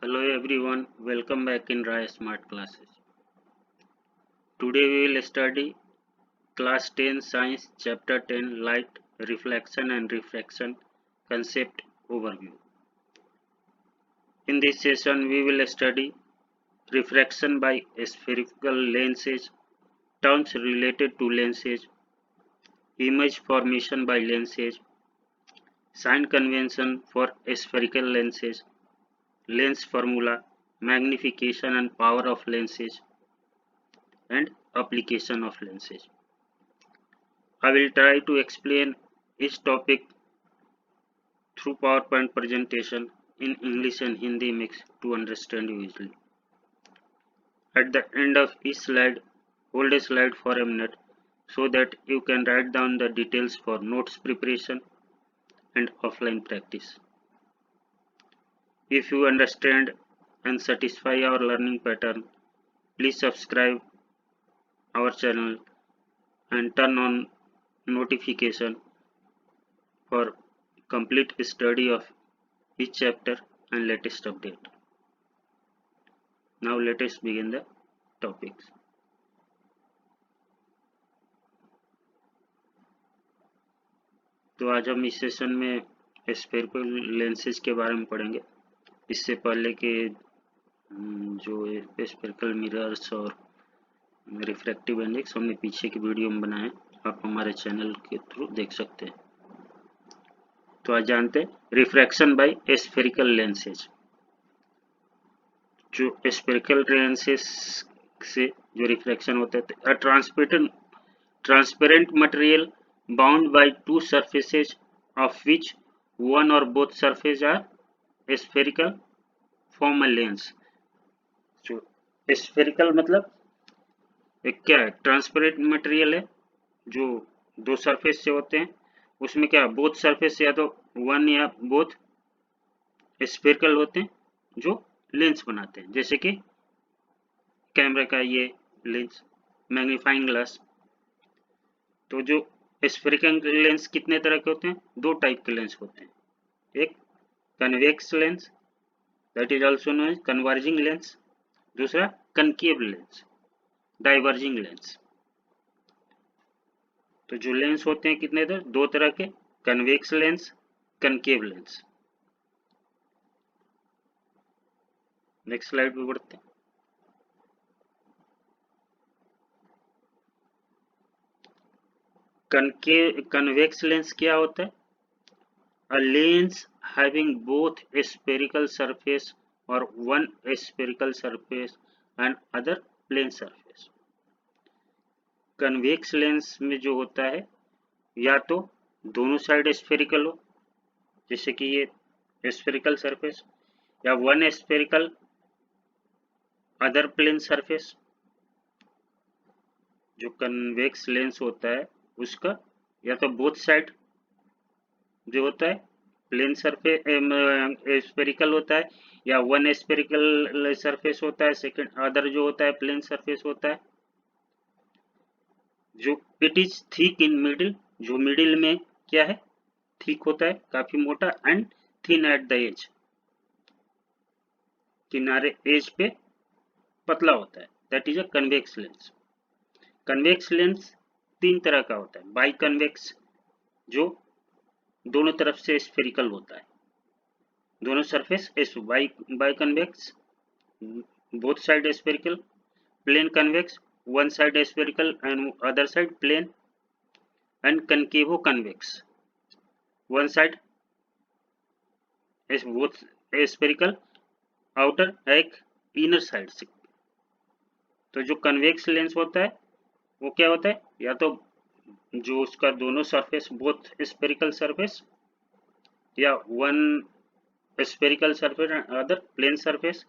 Hello everyone, welcome back in Raya Smart Classes. Today we will study Class 10 Science Chapter 10 Light, Reflection and Refraction Concept Overview. In this session we will study refraction by spherical lenses, terms related to lenses, image formation by lenses, sign convention for spherical lenses, lens formula, magnification and power of lenses, and application of lenses. I will try to explain each topic through PowerPoint presentation in English and Hindi mix to understand you easily. At the end of each slide, hold a slide for a minute so that you can write down the details for notes preparation and offline practice. If you understand and satisfy our learning pattern, please subscribe our channel and turn on notification for complete study of each chapter and latest update. Now let us begin the topics. तो आज हम इस session में spherical lenses के बारे में पढ़ेंगे। इससे पहले के जो स्फेरिकल मिरर्स और रिफ्रैक्टिव इंडेक्स हमने पीछे की वीडियो में बनाए, आप हमारे चैनल के थ्रू देख सकते हैं। तो आज जानते हैं रिफ्रैक्शन बाय स्फेरिकल लेंसेज। जो स्फेरिकल लेंसेज से जो रिफ्रैक्शन होता है, transparent material bound by two surfaces of which one or both surfaces are spherical form a lens. जो spherical मतलब एक क्या है, ट्रांसपेरेंट मटेरियल है जो दो सरफेस से होते हैं, उसमें क्या बोथ सरफेस या तो वन या बोथ स्फेरिकल होते हैं जो लेंस बनाते हैं, जैसे कि कैमरा का ये लेंस, मैग्नीफाइंग ग्लास। तो जो स्फेरिकल लेंस कितने तरह के होते हैं? दो टाइप के लेंस होते हैं, एक convex lens that is also known as converging lens, दूसरा कनकेव लेंस, डाइवर्जिंग लेंस। तो जो लेंस होते हैं कितने तरह? दो तरह के, convex lens, concave lens. Next slide पे बढ़ते हैं। कन्वेक्स लेंस क्या होता है? A lens having both a spherical surface or one spherical surface and other plane surface. Convex lens में जो होता है या तो दोनों साइड स्फेरिकल हो, जैसे कि ये स्फेरिकल सरफेस, या one spherical other plane surface. जो कन्वेक्स लेंस होता है उसका या तो बोथ साइड जो होता है प्लेन सरफेस स्फेरिकल होता है, या वन स्फेरिकल सरफेस होता है, सेकंड अदर जो होता है प्लेन सरफेस होता है। जो it is thick in middle, जो मिडिल में क्या है, थिक होता है, काफी मोटा, and thin at the edge, किनारे एज पे पतला होता है, that is a convex lens. Convex lens तीन तरह का होता है, बाई कन्वेक्स जो दोनों तरफ से स्फेरिकल होता है, दोनों surface biconvex both side spherical, plane convex one side spherical and other side plane, and concavo convex one side both spherical outer एक इनर साइड से। तो जो कन्वेक्स लेंस होता है वो क्या होता है, या तो जो उसका दोनों सरफेस बोथ स्फेरिकल सरफेस, या one spherical surface and other plane surface,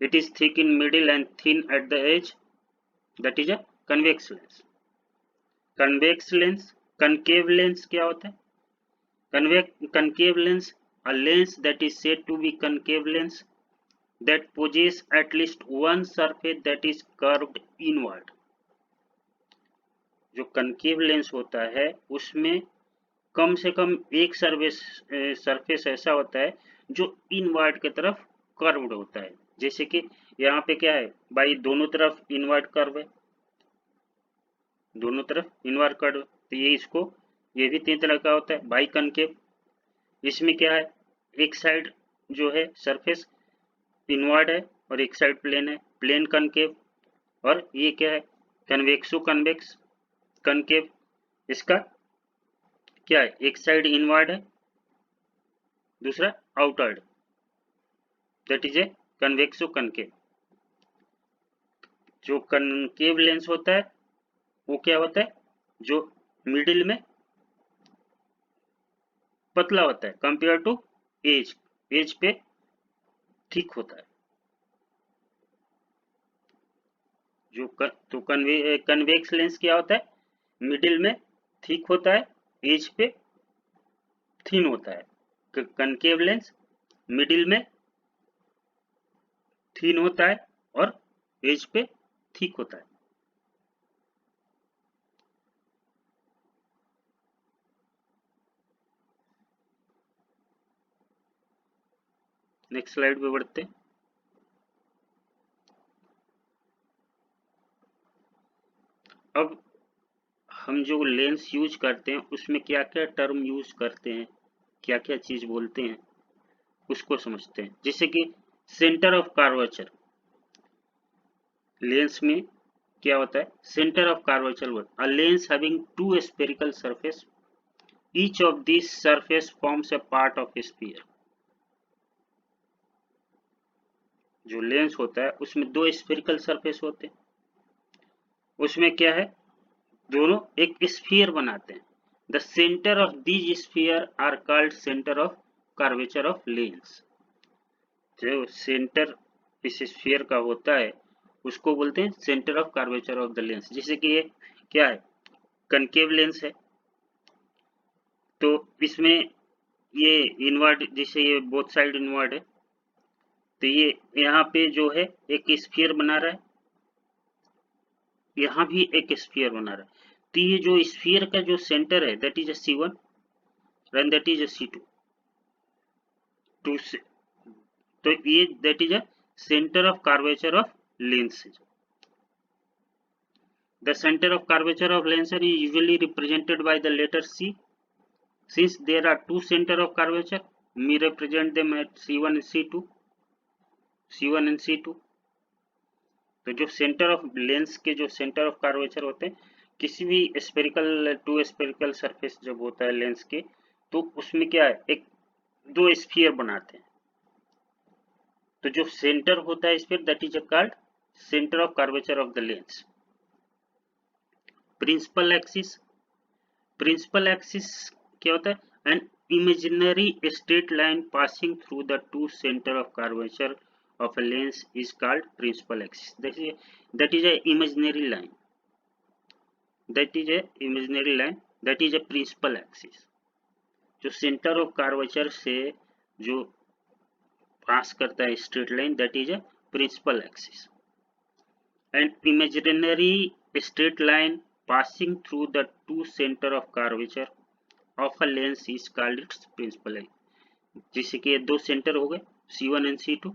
it is thick in middle and thin at the edge, that is a convex lens. Convex lens, concave lens क्या होता है? Concave lens, a lens that is said to be concave lens that possess at least one surface that is curved inward. जो concave lens होता है उसमें कम से कम एक surface ऐसा होता है जो इनवर्ड की तरफ कर्व्ड होता है। जैसे कि यहाँ पे क्या है भाई, दोनों तरफ इनवर्ट कर्व है, दोनों तरफ इनवर्ट कर्व, तो ये भी 3 तरह का होता है। बाई कनकेव, इसमें क्या है, एक साइड जो है सरफेस इनवर्ड है और एक साइड प्लेन है, प्लेन कनकेव। और ये क्या है, कन्वेक्सो कन्वेक्स कनकेव, इसका क्या है, एक साइड इनवर्ड है, दूसरा outward, that is a convexo concave. जो कनकेव लेंस होता है वो क्या होता है, जो मिडिल में पतला होता है कंपेयर टू एज, एज पे ठीक होता है। तो कन्वेक्स लेंस क्या होता है, मिडिल में ठीक होता है, एज पे थिन होता है। कनकेव लेंस मिडिल में थिन होता है और एज पे ठीक होता है। नेक्स्ट स्लाइड पे बढ़ते हैं। अब हम जो लेंस यूज करते हैं उसमें क्या क्या टर्म यूज करते हैं, क्या क्या चीज बोलते हैं, उसको समझते हैं। जैसे कि सेंटर ऑफ कर्वेचर, लेंस में क्या होता है, centre of curvature, a lens having two spherical surface, each of this surface forms a part of sphere. जो लेंस होता है उसमें 2 स्फेरिकल सरफेस होते हैं, उसमें क्या है, दोनों एक स्फीयर बनाते हैं। The centre of these sphere are called centre of curvature of lens. जो सेंटर इस स्फीयर का होता है उसको बोलते हैं centre of curvature of the lens. जैसे कि ये क्या है, कनकेव लेंस है, तो इसमें ये इनवर्ड, जैसे ये बोथ साइड इनवर्ड है, तो ये यहाँ पे जो है एक स्फीयर बना रहा है, यहाँ भी एक स्फीयर बना रहा है। तो ये जो स्फीयर का जो सेंटर है that is a C1 and that is a C2, तो ये that is a centre of curvature of lenses. The center of curvature of lenses is usually represented by the letter C. Since there are two center of curvature, we represent them at C1 and C2. C1 and C2. तो जो centre of lens के जो centre of curvature होते हैं, किसी भी spherical to spherical surface जब होता है लेंस के, तो उसमें क्या है, एक 2 स्फीयर बनाते हैं। तो जो सेंटर होता है sphere that is called centre of curvature of the lens. Principal axis, principal axis क्या होता है, an imaginary straight line passing through the two centre of curvature of a lens is called principal axis. That is a imaginary line, that is a imaginary line, that is a principal axis. जो centre of curvature से जो pass करता है straight line that is a principal axis. And imaginary straight line passing through the two center of curvature of a lens is called its principal axis। जैसे कि ये 2 centre हो गए C1 and C2,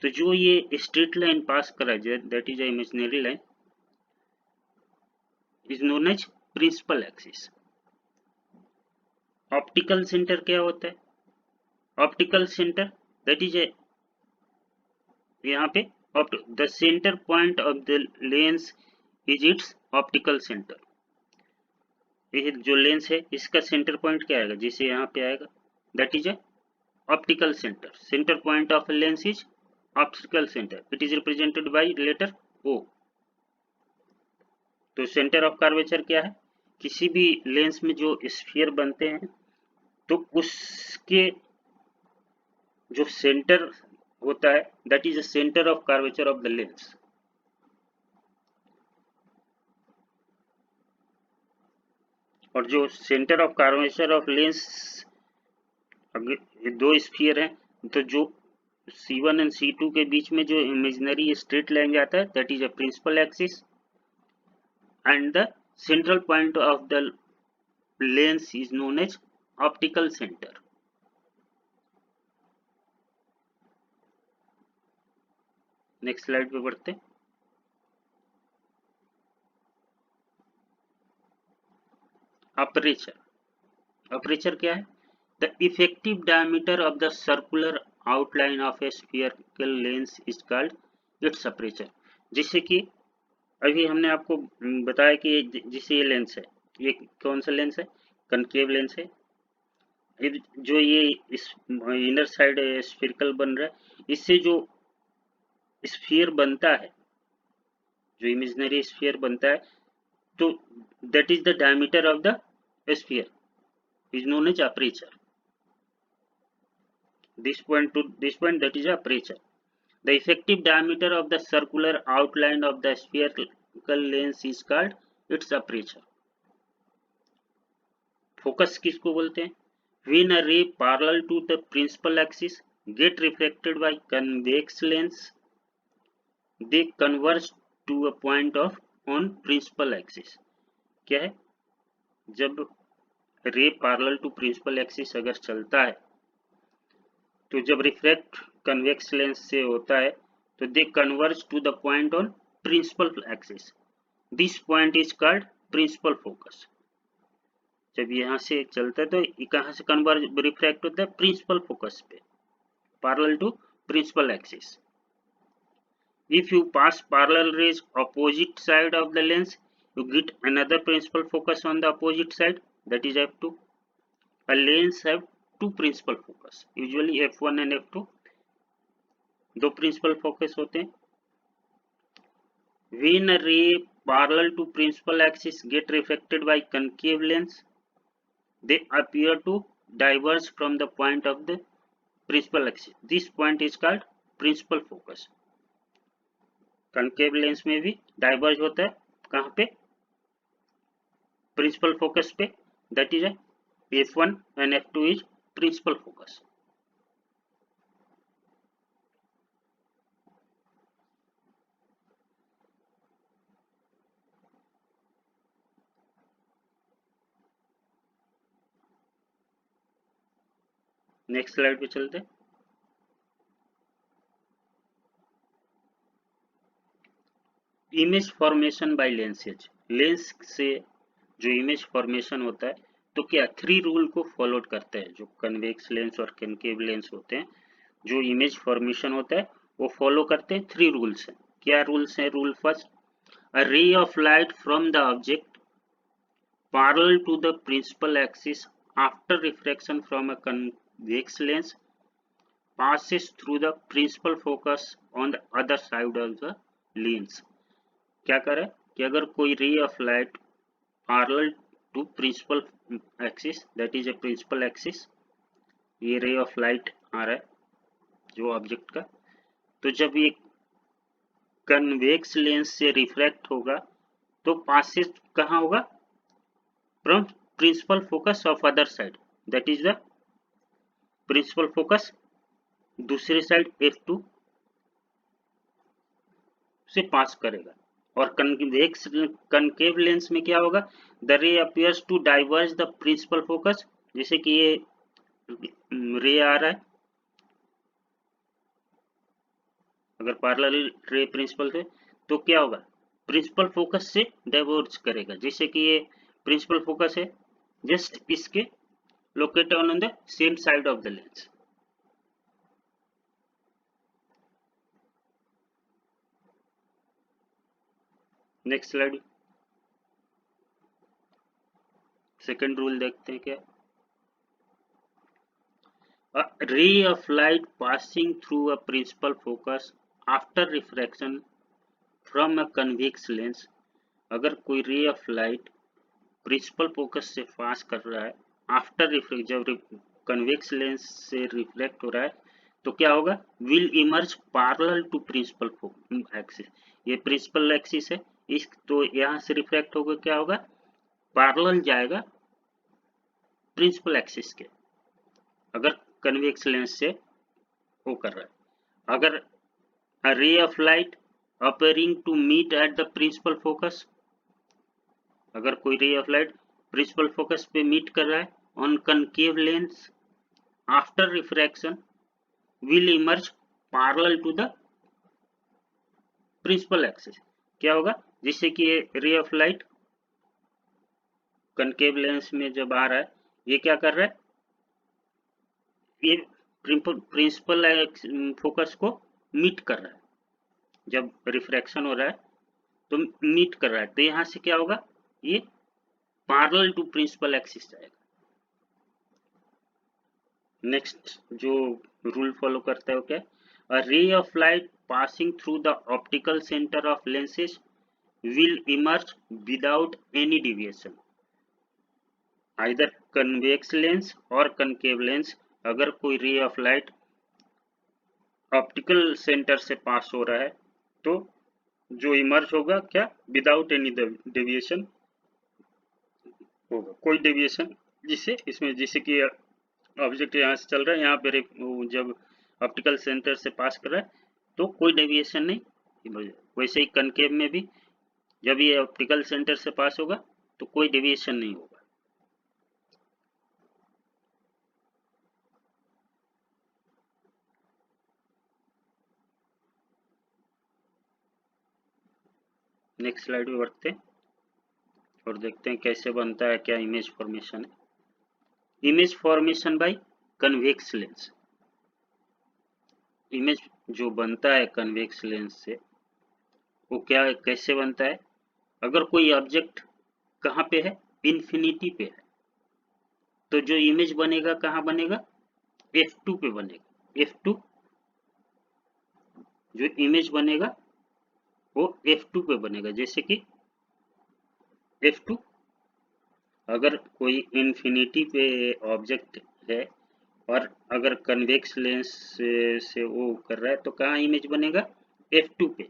तो जो ये स्ट्रेट लाइन पास करा जाए that is a imaginary line is known as principal axis. Optical centre क्या होता है, optical centre that is a, यहाँ पे the centre point of the lens is its optical centre. ये जो लेंस है इसका सेंटर पॉइंट क्या आएगा, जैसे यहाँ पे आएगा that is a optical centre. Centre point of lens is optical centre, it is represented by letter O। तो सेंटर ऑफ कर्वेचर क्या है, किसी भी लेंस में जो स्फीयर बनते हैं तो उसके जो सेंटर होता है that is the centre of curvature of the lens. और जो centre of curvature of lens, अगर 2 स्फीयर हैं तो जो C1 एंड C2 के बीच में जो इमेजिनरी स्ट्रेट लाइन जाता है that is a principal axis, and the central point of the lens is known as optical centre. Next slide पे बढ़ते हैं। अपर्चर। अपर्चर क्या है? The effective diameter of the circular outline of a spherical lens is called its aperture. जिससे कि अभी हमने आपको बताया कि जिसे ये लेंस है, ये कौन सा लेंस है? कनकेव लेंस है। जो ये इस इनर साइड स्फीयरिकल बन रहा है, इससे जो स्फीयर बनता है, जो इमेजिनरी स्फीयर बनता है, तो that is the diameter of the sphere is known as aperture. This point to this point, that is aperture. The effective diameter of the circular outline of the spherical lens is called its aperture. Focus किसको बोलते हैं? When a ray parallel to the principal axis get refracted by convex lens, they converge to a point of on principal axis. क्या है? जब ray parallel to principal axis अगर चलता है, तो जब रिफ्रैक्ट कन्वेक्स लेंस से होता है, तो they converge to the point on principal axis. This point is called principal focus. जब यहाँ से चलता है तो कहाँ से कन्वर्ज रिफ्रैक्ट होता है? प्रिंसिपल फोकस पे, parallel to principal axis. If you pass parallel rays opposite side of the lens, you get another principal focus on the opposite side, that is f2. A lens have two principal focus, usually f1 and f2. दो principal focus होते हैं. When a ray parallel to principal axis get refracted by concave lens, they appear to diverge from the point of the principal axis. This point is called principal focus. Concave lens में भी diverge होता है, कहाँ पे? Principal focus पे, that is f1 and f2 is principal focus. Next slide पे चलते हैं। Image formation by lenses. Lens से जो इमेज फॉर्मेशन होता है, तो क्या 3 रूल को फॉलो करता है। जो कन्वेक्स लेंस और कनकेव लेंस होते हैं, जो इमेज फॉर्मेशन होता है वो फॉलो करते हैं 3 रूल्स हैं। क्या रूल्स हैं? Rule first, a ray of light from the object parallel to the principal axis after refraction from a convex lens passes through the principal focus on the other side of the lens। क्या करे कि अगर कोई ray of light parallel to principal axis, that is a principal axis, ये ray of light आ रहा है जो object का, तो जब ये कन्वेक्स लेंस से रिफ्रैक्ट होगा तो पासेज कहाँ होगा? From principal focus of other side, that is the principal focus, दूसरे साइड f2 से पास करेगा। और कनकेव लेंस में क्या होगा? The ray appears to diverge the principal focus. जैसे कि ये रे आ रहा है, अगर पैरेलल रे प्रिंसिपल से, तो क्या होगा? प्रिंसिपल फोकस से डाइवर्ज करेगा। जैसे कि ये प्रिंसिपल फोकस है, जस्ट इसके located on the same side of the lens. Next slide, second rule देखते हैं क्या। A ray of light passing through a principal focus after refraction from a convex lens। अगर कोई ray of light principal focus से पास कर रहा है after refract, जब कन्वेक्स लेंस से रिफ्लेक्ट हो रहा है, तो क्या होगा? Will emerge parallel to principal axis. ये प्रिंसिपल एक्सिस है, इस तो यहाँ से रिफ्लेक्ट होगा, क्या होगा? पैरेलल जाएगा प्रिंसिपल एक्सिस के, अगर कन्वेक्स लेंस से वो कर रहा है। अगर a ray of light appearing to meet at the principal focus, अगर कोई ray of light principal focus पे मीट कर रहा है on concave lens after refraction, will emerge parallel to the principal axis. क्या होगा, जिससे कि ये ray of light concave lens में जब आ रहा है, ये क्या कर रहा है, ये प्रिंसिपल फोकस को मीट कर रहा है। जब रिफ्रैक्शन हो रहा है तो मीट कर रहा है, तो यहाँ से क्या होगा, ये पैरेलल टू प्रिंसिपल एक्सिस जाएगा। नेक्स्ट जो रूल फॉलो करता है वो क्या है, a ray of light passing through the optical centre of lenses will emerge without any deviation, either convex lens or concave lens। अगर कोई ray of light optical centre से पास हो रहा है तो जो इमर्ज होगा क्या, विदाउट एनी डेविएशन होगा, कोई डेविएशन जिससे इसमें, जैसे कि ऑब्जेक्ट यहाँ से चल रहा है, यहाँ पर जब ऑप्टिकल सेंटर से पास कर रहा है तो कोई डेविएशन नहीं। वैसे ही कनकेव में भी जब ये ऑप्टिकल सेंटर से पास होगा तो कोई डेविएशन नहीं होगा। नेक्स्ट स्लाइड में बढ़ते हैं और देखते हैं कैसे बनता है, क्या इमेज फॉर्मेशन है। Image formation bye convex lens. Image जो बनता है कन्वेक्स लेंस से वो क्या, कैसे बनता है, अगर कोई ऑब्जेक्ट कहाँ पे है, इन्फिनिटी पे है, तो जो इमेज बनेगा कहाँ बनेगा, f2 पे बनेगा। f2 जो इमेज बनेगा वो f2 पे बनेगा। जैसे कि f2 अगर कोई इन्फिनिटी पे ऑब्जेक्ट है और अगर कन्वेक्स लेंस से वो कर रहा है तो कहाँ इमेज बनेगा, f2 पे।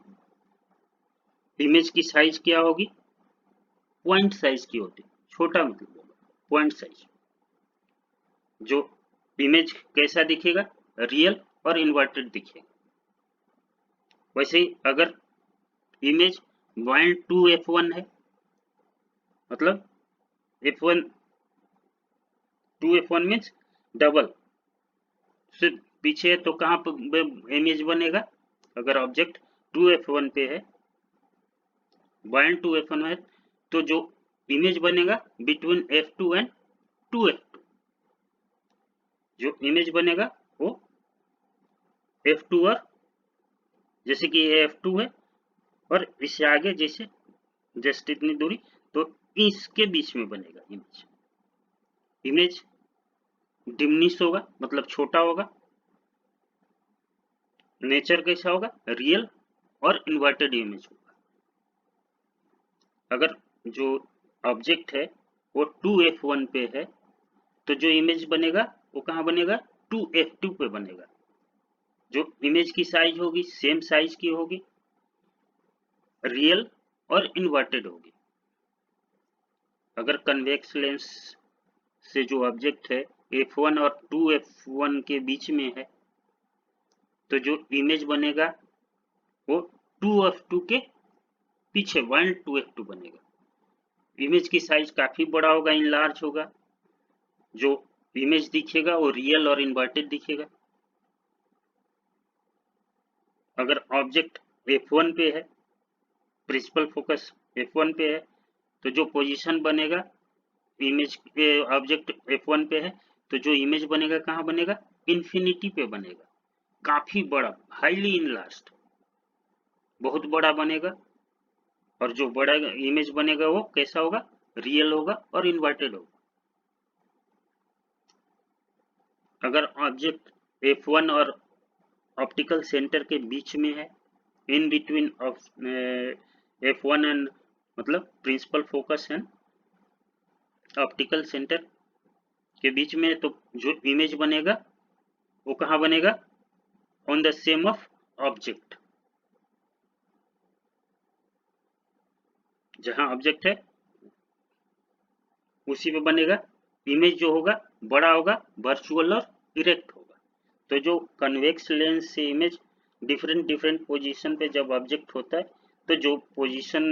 इमेज की साइज क्या होगी, पॉइंट साइज की होती, छोटा मतलब पॉइंट साइज। जो इमेज कैसा दिखेगा, रियल और इन्वर्टेड दिखेगा। वैसे ही अगर इमेज बाइंड टू f1 है, मतलब f1 to f1 means double से पीछे है, तो कहाँ पर इमेज बनेगा, अगर ऑब्जेक्ट 2f1 पे है, बाइंड टू f1 है, तो जो इमेज बनेगा बिटवीन f2 एंड 2f2, जो इमेज बनेगा वो f2 और, जैसे कि ये f2 है और इससे आगे जैसे जस्ट इतनी दूरी, तो इसके बीच में बनेगा इमेज। इमेज डिमिनिश होगा, मतलब छोटा होगा। नेचर कैसा होगा, रियल और इन्वर्टेड इमेज होगा। अगर जो ऑब्जेक्ट है वो 2f1 पे है तो जो इमेज बनेगा वो कहाँ बनेगा, 2f2 पे बनेगा। जो इमेज की साइज होगी सेम साइज की होगी, रियल और इन्वर्टेड होगी। अगर कन्वेक्स लेंस से जो ऑब्जेक्ट है f1 और 2f1 के बीच में है तो जो इमेज बनेगा वो 2f2 के पीछे 2f2 बनेगा। इमेज की साइज काफी बड़ा होगा, इनलार्ज होगा। जो इमेज दिखेगा वो रियल और इन्वर्टेड दिखेगा। अगर ऑब्जेक्ट f1 पे है, प्रिंसिपल फोकस f1 पे है, तो जो पोजीशन बनेगा इमेज के, ऑब्जेक्ट f1 पे है तो जो इमेज बनेगा कहाँ बनेगा, इन्फिनिटी पे बनेगा। काफी बड़ा, हाईली इनलार्ज्ड, बहुत बड़ा बनेगा। और जो बड़ा इमेज बनेगा वो कैसा होगा, रियल होगा और इन्वर्टेड होगा। अगर ऑब्जेक्ट f1 और ऑप्टिकल सेंटर के बीच में है, in between of f1 and, मतलब principal focus and optical centre के बीच में, तो जो इमेज बनेगा वो कहाँ बनेगा, on the same of object. जहां ऑब्जेक्ट है उसी पे बनेगा। इमेज जो होगा बड़ा होगा, वर्चुअल और इरेक्ट होगा। तो जो कन्वेक्स लेंस से इमेज डिफरेंट पोजीशन पे जब ऑब्जेक्ट होता है तो जो पोजीशन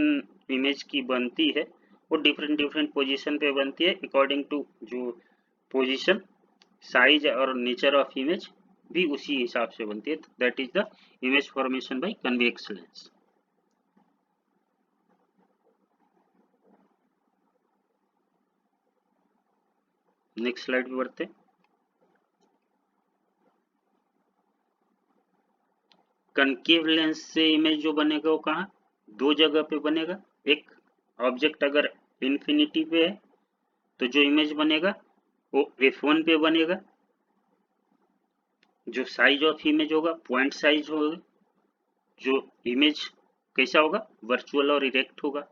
इमेज की बनती है वो डिफरेंट पोजीशन पे बनती है, अकॉर्डिंग टू जो पोजीशन, साइज और नेचर ऑफ इमेज भी उसी हिसाब से बनती है। That is the image formation bye convex lens. Next slide पे बढ़ते। कनकेव लेंस से इमेज जो बनेगा वो कहाँ, दो जगह पे बनेगा। एक ऑब्जेक्ट अगर इन्फिनिटी पे है तो जो इमेज बनेगा वो f1 पे बनेगा। जो साइज ऑफ इमेज होगा पॉइंट साइज होगा। जो इमेज कैसा होगा, वर्चुअल और इरेक्ट होगा।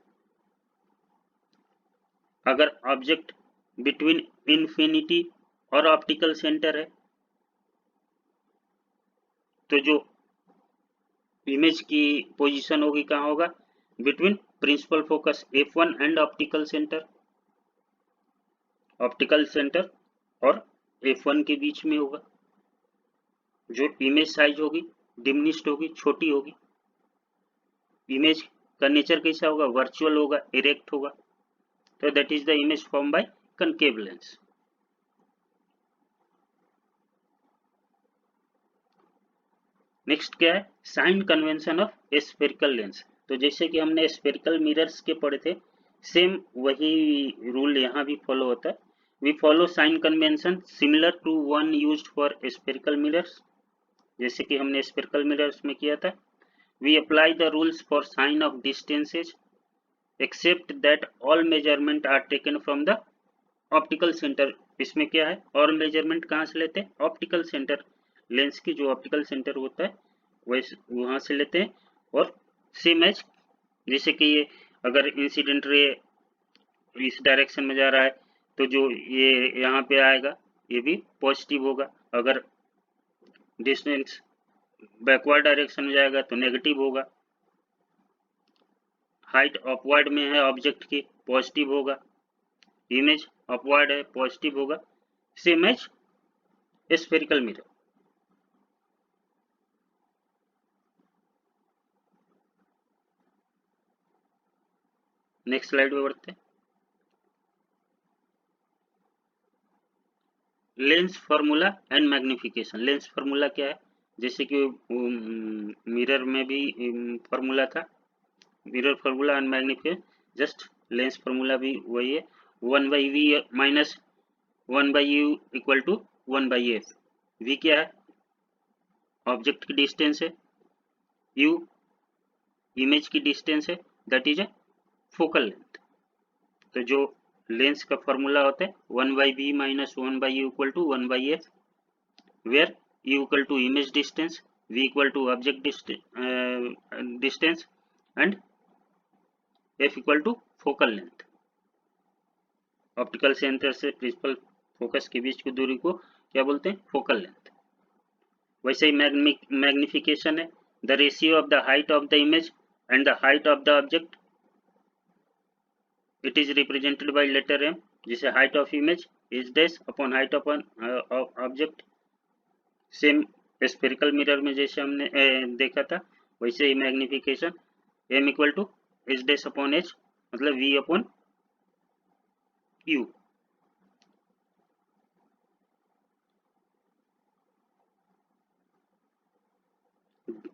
अगर ऑब्जेक्ट बिटवीन इन्फिनिटी और ऑप्टिकल सेंटर है तो जो इमेज की पोजीशन होगी कहाँ होगा, between principal focus f1 and optical centre. Optical centre और f1 के बीच में होगा। जो इमेज साइज होगी डिमिनिश्ड होगी, छोटी होगी। इमेज का नेचर कैसा होगा, वर्चुअल होगा, इरेक्ट होगा। तो that is the image form by concave lens. Next क्या है, sign convention of spherical lens. तो जैसे कि हमने स्फेरिकल मिरर्स के पढ़े थे, सेम वही रूल यहाँ भी फॉलो होता है। We follow sign convention similar to one used for spherical mirrors. जैसे कि हमने स्फेरिकल मिरर्स में किया था। We apply the rules for sign of distances except that all measurement are taken from the optical centre. इसमें क्या है, और मेजरमेंट कहाँ से लेते हैं, ऑप्टिकल सेंटर। लेंस की जो ऑप्टिकल सेंटर होता है वैसे वहां से लेते हैं। और सेम एज, जैसे कि ये अगर इंसिडेंट रे इस डायरेक्शन में जा रहा है तो जो ये यहाँ पे आएगा ये भी पॉजिटिव होगा। अगर डिस्टेंस बैकवर्ड डायरेक्शन में जाएगा तो नेगेटिव होगा। हाइट अपवर्ड में है ऑब्जेक्ट की, पॉजिटिव होगा। इमेज अपवर्ड है, पॉजिटिव होगा। Same as spherical mirror. Next slide पे बढ़ते हैं। Lens formula and magnification. Lens formula क्या है, जैसे कि मिरर में भी फार्मूला था, mirror formula and magnification, just lens formula भी वही है। 1/v minus 1/u equal to 1/f। v क्या है, ऑब्जेक्ट की डिस्टेंस है। u इमेज की डिस्टेंस है, that is a focal length. तो जो लेंस का फार्मूला होता है 1/v minus 1/u equal to 1/f, where u equal to image distance, v equal to object distance and f equal to focal length। Optical centre से principal focus के बीच की दूरी को क्या बोलते हैं, फोकल लेंथ। वैसे ही मैग्निफिकेशन है the ratio of the height of the image and the height of the object. It is represented by letter m, जिसे height of image is dash upon height upon object. Same spherical mirror में जैसे हमने देखा था वैसे ही magnification m equal to H dash upon H, मतलब v upon u।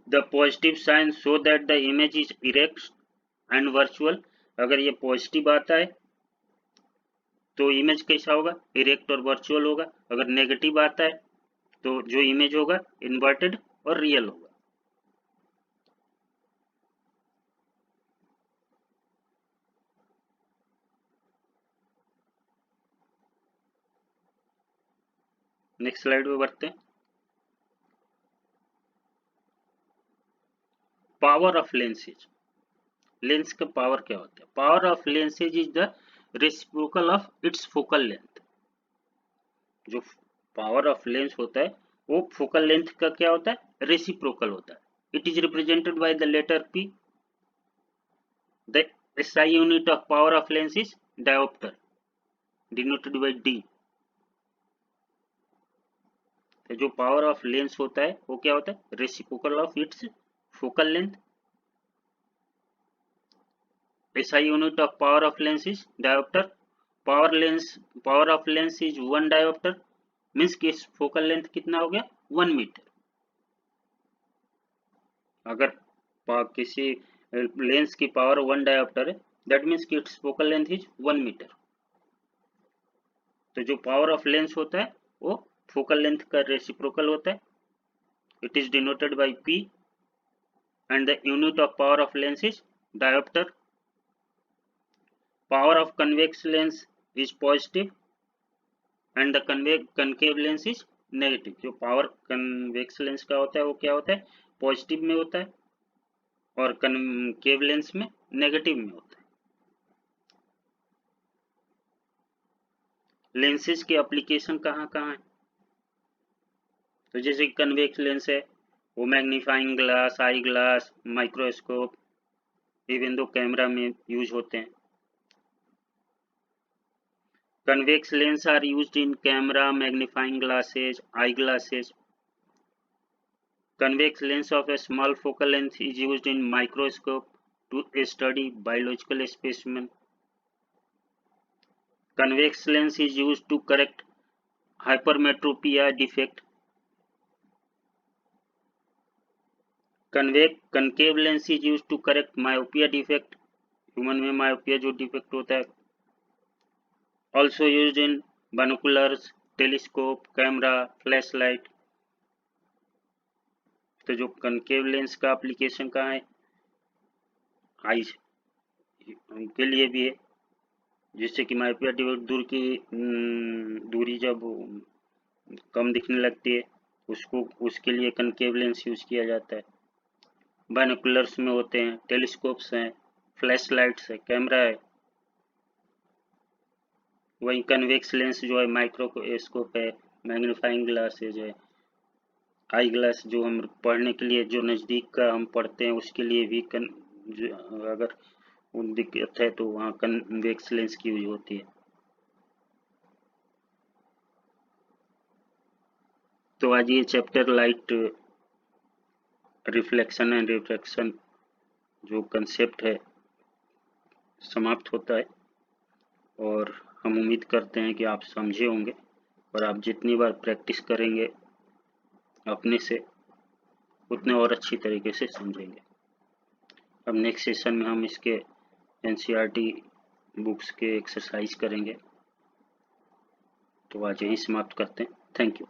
The positive sign show that the image is erect and virtual. अगर ये पॉजिटिव आता है तो इमेज कैसा होगा, इरेक्ट और वर्चुअल होगा। अगर नेगेटिव आता है तो जो इमेज होगा इन्वर्टेड और रियल होगा। नेक्स्ट स्लाइड पे बढ़ते हैं। Power of lenses. लेंस का पावर क्या होता है, power of lenses is the reciprocal of its focal length. जो पावर ऑफ लेंस होता है वो फोकल लेंथ का क्या होता है, रेसिप्रोकल होता है। It is represented by the letter p। The SI unit of power of lens is dioptre, denoted by d। तो जो पावर ऑफ लेंस होता है वो क्या होता है, reciprocal of its focal length. SI unit of power of lens is dioptre. Power of lens is 1 dioptre, means कि focal length कितना हो गया, 1 मीटर। अगर किसी लेंस की पावर 1 डायोप्टर है, दैट मीन्स कि its focal length is 1 metre. तो जो पावर ऑफ लेंस होता है वो फोकल लेंथ का रेसिप्रोकल होता है. It is denoted by P and the unit of power of lens is diopter. Power of convex lens is positive and the concave lens is negative. जो power convex lens का होता है वो क्या होता है, पॉजिटिव में होता है, और कनकेव लेंस में नेगेटिव में होता है. लेंसेज के एप्लीकेशन कहाँ कहाँ है? तो जैसे कन्वेक्स लेंस है वो magnifying glass, eye glass, microscope, even दो कैमरा में यूज होते हैं. Convex lenses are used in camera, magnifying glasses, eyeglasses. Convex lens of a small focal length is used in microscope to study biological specimen. Convex lens is used to correct hypermetropia defect. Concave lens is used to correct myopia defect. Human में myopia जो defect होता है. Also used in binoculars, telescope, camera, flashlight. तो जो concave lens का application कहाँ है? Eyes के लिए भी है, जिससे कि माइपिया दूर की दूरी जब कम दिखने लगती है उसके लिए कनकेव लेंस यूज किया जाता है. बाइनोकुलर्स में होते हैं, टेलीस्कोप्स हैं, फ्लैश लाइट्स है, कैमरा है. वहीं कन्वेक्स लेंस जो है माइक्रोस्कोप है, मैग्नीफाइंग ग्लासेज है, आई ग्लास जो हम पढ़ने के लिए जो नज़दीक का हम पढ़ते हैं उसके लिए भी अगर दिक्कत है तो वहाँ कन्वेक्स लेंस की यूज होती है. तो आज ये chapter light reflection and refraction जो कंसेप्ट है समाप्त होता है, और हम उम्मीद करते हैं कि आप समझे होंगे, और आप जितनी बार प्रैक्टिस करेंगे अपने से उतने और अच्छी तरीके से समझेंगे. अब नेक्स्ट सेशन में हम इसके NCERT बुक्स के एक्सरसाइज करेंगे. तो आज यहीं समाप्त करते हैं. Thank you.